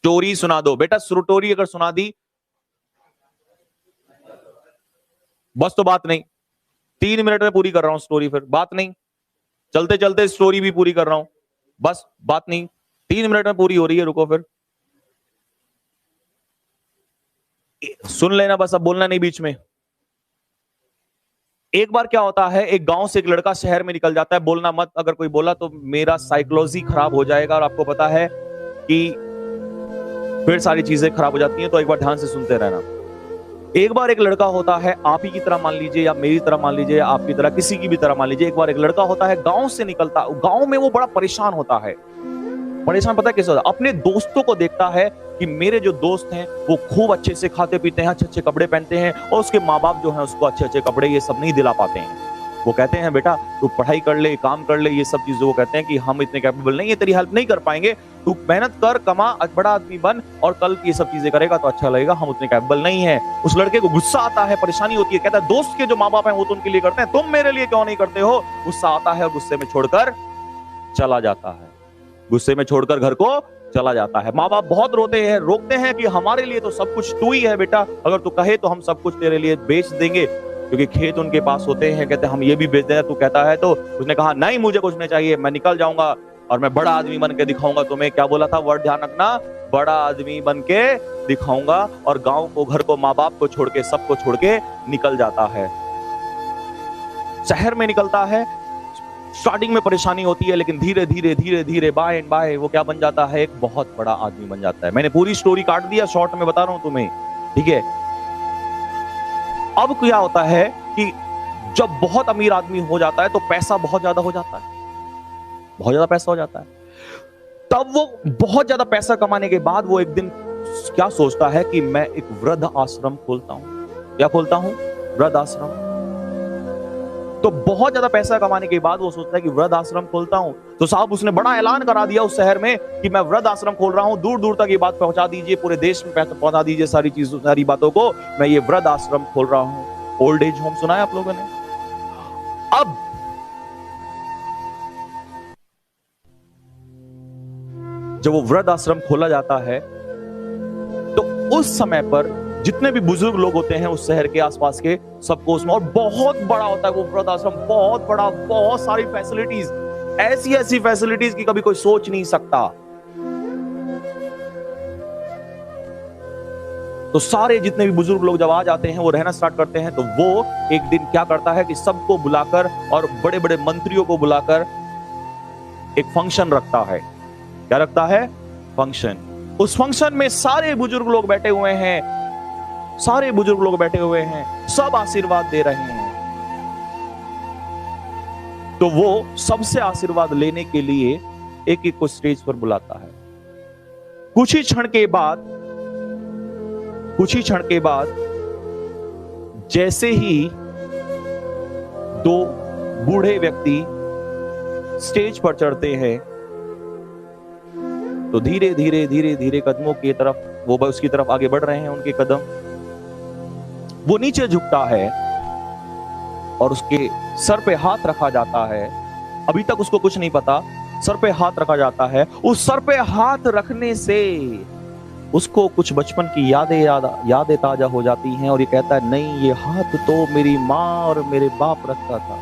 Story सुना दो बेटा, स्टोरी अगर सुना दी बस तो बात नहीं, 3 मिनट में पूरी कर रहा हूं स्टोरी, फिर बात नहीं, चलते चलते स्टोरी भी पूरी कर रहा हूं, बस बात नहीं, 3 मिनट में पूरी हो रही है, रुको फिर सुन लेना, बस अब बोलना नहीं बीच में। एक बार क्या होता है, एक गांव से एक लड़का शहर में निकल जाता है, बोलना मत, अगर कोई बोला तो मेरा साइकोलॉजी खराब हो जाएगा, और आपको पता है कि फिर सारी चीजें खराब हो जाती हैं, तो एक बार ध्यान से सुनते रहना। एक बार एक लड़का होता है, आप ही की तरह मान लीजिए, या मेरी तरह मान लीजिए, या आपकी तरह किसी की भी तरह मान लीजिए। एक बार एक लड़का होता है, गांव से निकलता, गांव में वो बड़ा परेशान होता है। परेशान पता है कैसे होता है? अपने दोस्तों को देखता है कि मेरे जो दोस्त हैं वो खूब अच्छे से खाते पीते हैं, अच्छे अच्छे कपड़े पहनते हैं, और उसके माँ बाप जो है उसको अच्छे अच्छे कपड़े ये सब नहीं दिला पाते हैं। वो कहते हैं बेटा तू पढ़ाई कर ले, काम कर ले, ये सब चीजें वो कहते हैं कि हम इतने कैपेबल नहीं है, तेरी हेल्प नहीं कर पाएंगे, तू मेहनत कर, कमा, बड़ा आदमी बन, और कल ये सब चीजें करेगा तो अच्छा लगेगा, हम उतने कैपेबल नहीं है। उस लड़के को गुस्सा आता है, परेशानी होती है, कहता है दोस्त के जो माँ बाप हैं वो तो उनके लिए करते हैं, तुम मेरे लिए क्यों नहीं करते हो? गुस्सा आता है और गुस्से में छोड़कर चला जाता है, गुस्से में छोड़कर घर को चला जाता है। माँ बाप बहुत रोते हैं, रोकते हैं कि हमारे लिए तो सब कुछ तू ही है बेटा, अगर तू कहे तो हम सब कुछ तेरे लिए बेच देंगे, क्योंकि खेत उनके पास होते हैं, कहते हैं हम ये भी बेच दें, तू कहता है। तो उसने कहा नहीं मुझे कुछ नहीं चाहिए, मैं निकल जाऊंगा और मैं बड़ा आदमी बन के दिखाऊंगा तुम्हें। क्या बोला था वर्ड ध्यान रखना, बड़ा आदमी बन के दिखाऊंगा। और गांव को, घर को, माँ बाप को छोड़ के, सबको छोड़ के निकल जाता है, शहर में निकलता है। स्टार्टिंग में परेशानी होती है, लेकिन धीरे धीरे धीरे धीरे बाय एंड बाय वो क्या बन जाता है, एक बहुत बड़ा आदमी बन जाता है। मैंने पूरी स्टोरी काट दिया, शॉर्ट में बता रहा हूं तुम्हें, ठीक है। अब क्या होता है कि जब बहुत अमीर आदमी हो जाता है तो पैसा बहुत ज्यादा हो जाता है, बहुत ज्यादा पैसा हो जाता है। तब वो बहुत ज्यादा पैसा कमाने के बाद वो एक दिन क्या सोचता है कि मैं एक वृद्ध आश्रम खोलता हूं। क्या खोलता हूं? वृद्ध आश्रम। तो बहुत ज्यादा पैसा कमाने के बाद वो सोचता है कि वृद्ध आश्रम खोलता हूं। तो साहब उसने बड़ा ऐलान करा दिया उस शहर में कि मैं वृद्ध आश्रम खोल रहा हूं, दूर दूर तक ये बात पहुंचा दीजिए, पूरे देश में पहुंचा दीजिए सारी चीजों, सारी बातों को, मैं ये वृद्ध आश्रम खोल रहा हूं। ओल्ड एज होम सुना है आप लोगों ने? अब जब वो वृद्ध आश्रम खोला जाता है तो उस समय पर जितने भी बुजुर्ग लोग होते हैं उस शहर के आसपास के, सबको उसमें, और बहुत बड़ा होता है वो वृद्ध आश्रम, बहुत बड़ा, बहुत सारी फैसिलिटीज, ऐसी ऐसी फैसिलिटीज की कभी कोई सोच नहीं सकता। तो सारे जितने भी बुजुर्ग लोग जब आ जाते हैं, वो रहना स्टार्ट करते हैं, तो वो एक दिन क्या करता है कि सबको बुलाकर और बड़े बड़े मंत्रियों को बुलाकर एक फंक्शन रखता है। क्या रखता है? फंक्शन। उस फंक्शन में सारे बुजुर्ग लोग बैठे हुए हैं, सारे बुजुर्ग लोग बैठे हुए हैं, सब आशीर्वाद दे रहे हैं। तो वो सबसे आशीर्वाद लेने के लिए एक एक को स्टेज पर बुलाता है। कुछ ही क्षण के बाद जैसे ही दो बूढ़े व्यक्ति स्टेज पर चढ़ते हैं तो धीरे धीरे धीरे धीरे कदमों की तरफ वो उसकी तरफ आगे बढ़ रहे हैं, उनके कदम। वो नीचे झुकता है और उसके सर पे हाथ रखा जाता है। अभी तक उसको कुछ नहीं पता, सर पे हाथ रखा जाता है। उस सर पे हाथ रखने से उसको कुछ बचपन की यादें ताजा हो जाती हैं, और ये कहता है नहीं, ये हाथ तो मेरी माँ और मेरे बाप रखता था।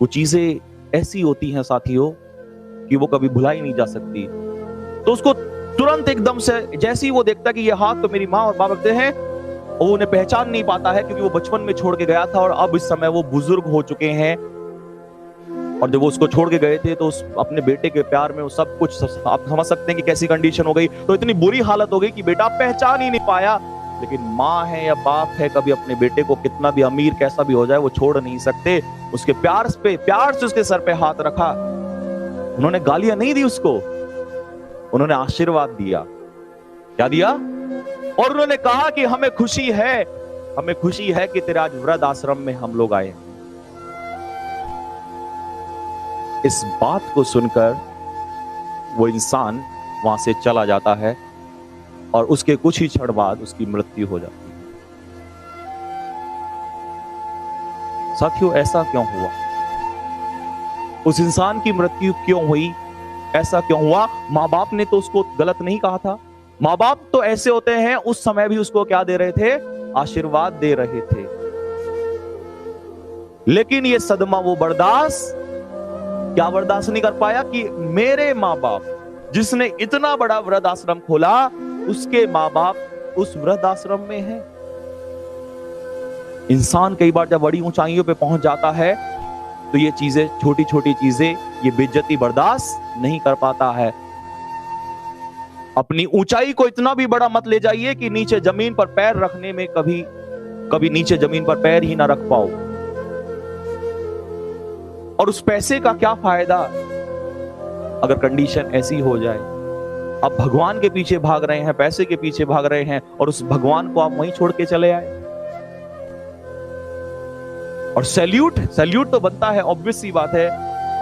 वो चीजें ऐसी होती हैं साथियों कि वो कभी भुलाई नहीं जा सकती। तो उसको तुरंत एकदम से जैसे ही वो देखता है कि ये हाथ तो मेरी माँ और बाप रखते हैं, वो उन्हें पहचान नहीं पाता है, क्योंकि वो बचपन में छोड़ के गया था और अब इस समय वो बुजुर्ग हो चुके हैं। और जब वो उसको छोड़ के गए थे तो उस अपने बेटे के प्यार में वो सब कुछ, आप समझ सकते हैं कि कैसी कंडीशन हो गई। तो इतनी बुरी हालत हो गई कि बेटा पहचान ही नहीं पाया। लेकिन माँ है या बाप है, कभी अपने बेटे को कितना भी अमीर कैसा भी हो जाए वो छोड़ नहीं सकते। उसके प्यार से उसके सर पे हाथ रखा। उन्होंने गालियां नहीं दी उसको, उन्होंने आशीर्वाद दिया। क्या दिया? और उन्होंने कहा कि हमें खुशी है कि तेरे आज वृद्ध आश्रम में हम लोग आए। इस बात को सुनकर वो इंसान वहां से चला जाता है और उसके कुछ ही क्षण बाद उसकी मृत्यु हो जाती है। साथियों, ऐसा क्यों हुआ? उस इंसान की मृत्यु क्यों हुई? ऐसा क्यों हुआ? माँ बाप ने तो उसको गलत नहीं कहा था। माँ बाप तो ऐसे होते हैं, उस समय भी उसको क्या दे रहे थे? आशीर्वाद दे रहे थे। लेकिन ये सदमा वो क्या बर्दाश्त नहीं कर पाया कि मेरे माँ बाप, जिसने इतना बड़ा वृद्धाश्रम खोला, उसके माँ बाप उस वृद्धाश्रम में है। इंसान कई बार जब बड़ी ऊंचाइयों पे पहुंच जाता है तो ये चीजें, छोटी छोटी चीजें, ये बेइज्जती बर्दाश्त नहीं कर पाता है। अपनी ऊंचाई को इतना भी बड़ा मत ले जाइए कि नीचे जमीन पर पैर रखने में कभी नीचे जमीन पर पैर ही ना रख पाओ। और उस पैसे का क्या फायदा अगर कंडीशन ऐसी हो जाए? आप भगवान के पीछे भाग रहे हैं, पैसे के पीछे भाग रहे हैं, और उस भगवान को आप वहीं छोड़ के चले आए। और सैल्यूट तो बनता है, ऑब्वियस सी बात है।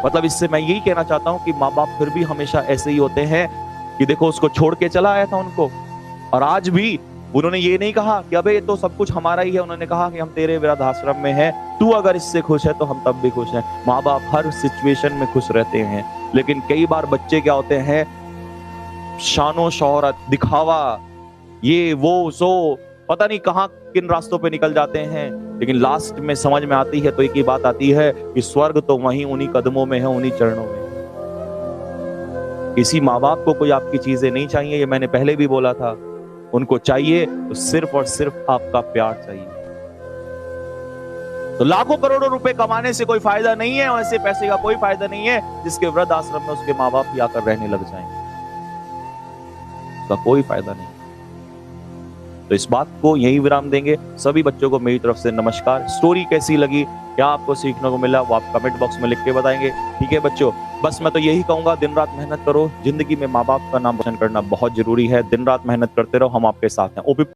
मतलब इससे मैं यही कहना चाहता हूं कि माँ बाप फिर भी हमेशा ऐसे ही होते हैं कि देखो उसको छोड़ के चला आया था उनको, और आज भी उन्होंने ये नहीं कहा कि अबे ये तो सब कुछ हमारा ही है। उन्होंने कहा कि हम तेरे वृद्धाश्रम में हैं, तू अगर इससे खुश है तो हम तब भी खुश हैं। माँ बाप हर सिचुएशन में खुश रहते हैं। लेकिन कई बार बच्चे क्या होते हैं, शानो शोहरत, दिखावा, ये वो सो, पता नहीं कहां किन रास्तों पे निकल जाते हैं। लेकिन लास्ट में समझ में आती है तो एक ही बात आती है कि स्वर्ग तो वहीं उन्हीं कदमों में है, उन्हीं चरणों में। किसी माँ बाप को कोई आपकी चीजें नहीं चाहिए, ये मैंने पहले भी बोला था। उनको चाहिए तो सिर्फ और सिर्फ आपका प्यार चाहिए। तो लाखों करोड़ों रुपए कमाने से कोई फायदा नहीं है, और ऐसे पैसे का कोई फायदा नहीं है जिसके वृद्ध आश्रम में उसके माँ बाप ही आकर रहने लग जाएंगे। उसका कोई फायदा नहीं। तो इस बात को यही विराम देंगे। सभी बच्चों को मेरी तरफ से नमस्कार। स्टोरी कैसी लगी, क्या आपको सीखने को मिला, वो आप कमेंट बॉक्स में लिख के बताएंगे। ठीक है बच्चों, बस मैं तो यही कहूंगा, दिन रात मेहनत करो। जिंदगी में माँ बाप का नाम रोशन करना बहुत जरूरी है। दिन रात मेहनत करते रहो, हम आपके साथ हैं।